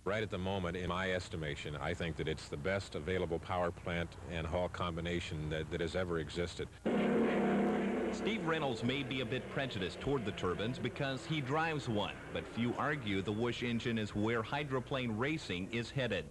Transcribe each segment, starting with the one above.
Right at the moment, in my estimation, I think that it's the best available power plant and hull combination that has ever existed. Steve Reynolds may be a bit prejudiced toward the turbines because he drives one, but few argue the Whoosh engine is where hydroplane racing is headed.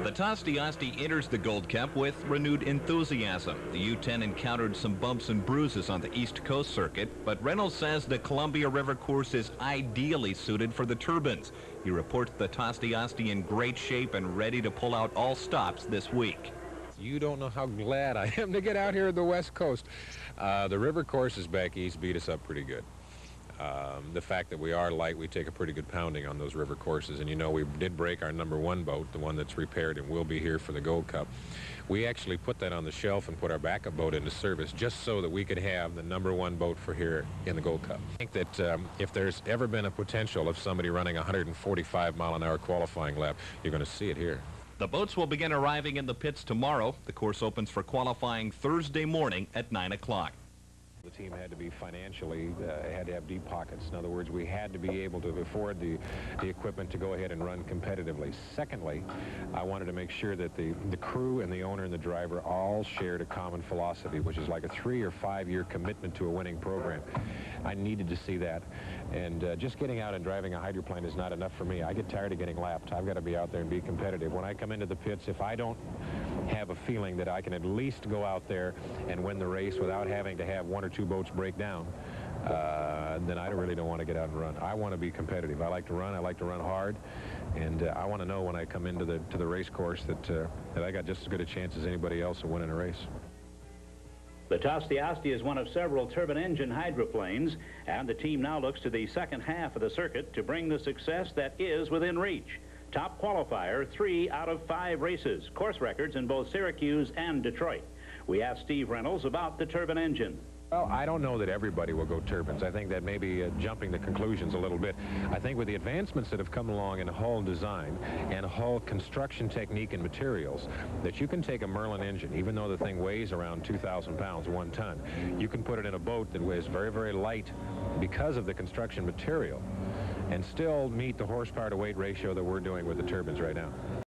The Tosti Asti enters the Gold Cup with renewed enthusiasm. The U-10 encountered some bumps and bruises on the East Coast circuit, but Reynolds says the Columbia River course is ideally suited for the turbines. He reports the Tosti Asti in great shape and ready to pull out all stops this week. You don't know how glad I am to get out here at the West Coast. The river courses back east beat us up pretty good. The fact that we are light, we take a pretty good pounding on those river courses. And you know, we did break our #1 boat, the one that's repaired and will be here for the Gold Cup. We actually put that on the shelf and put our backup boat into service just so that we could have the #1 boat for here in the Gold Cup. I think that if there's ever been a potential of somebody running a 145-mile-an-hour qualifying lap, you're going to see it here. The boats will begin arriving in the pits tomorrow. The course opens for qualifying Thursday morning at 9 o'clock. The team had to be financially, had to have deep pockets. In other words, we had to be able to afford the equipment to go ahead and run competitively. Secondly, I wanted to make sure that the crew and the owner and the driver all shared a common philosophy, which is like a 3 or 5 year commitment to a winning program. I needed to see that. And just getting out and driving a hydroplane is not enough for me. I get tired of getting lapped. I've got to be out there and be competitive. When I come into the pits, if I don't have a feeling that I can at least go out there and win the race without having to have 1 or 2 boats break down, then I really don't want to get out and run. I want to be competitive. I like to run hard, and I want to know when I come into the race course that I got just as good a chance as anybody else of winning a race. The Tosti Asti is one of several turbine engine hydroplanes, and the team now looks to the second half of the circuit to bring the success that is within reach. Top qualifier, 3 out of 5 races, course records in both Syracuse and Detroit. We asked Steve Reynolds about the turbine engine. Well, I don't know that everybody will go turbines. I think that may be jumping the conclusions a little bit. I think with the advancements that have come along in hull design and hull construction technique and materials, that you can take a Merlin engine, even though the thing weighs around 2,000 pounds, 1 ton, you can put it in a boat that weighs very, very light because of the construction material and still meet the horsepower to weight ratio that we're doing with the turbines right now.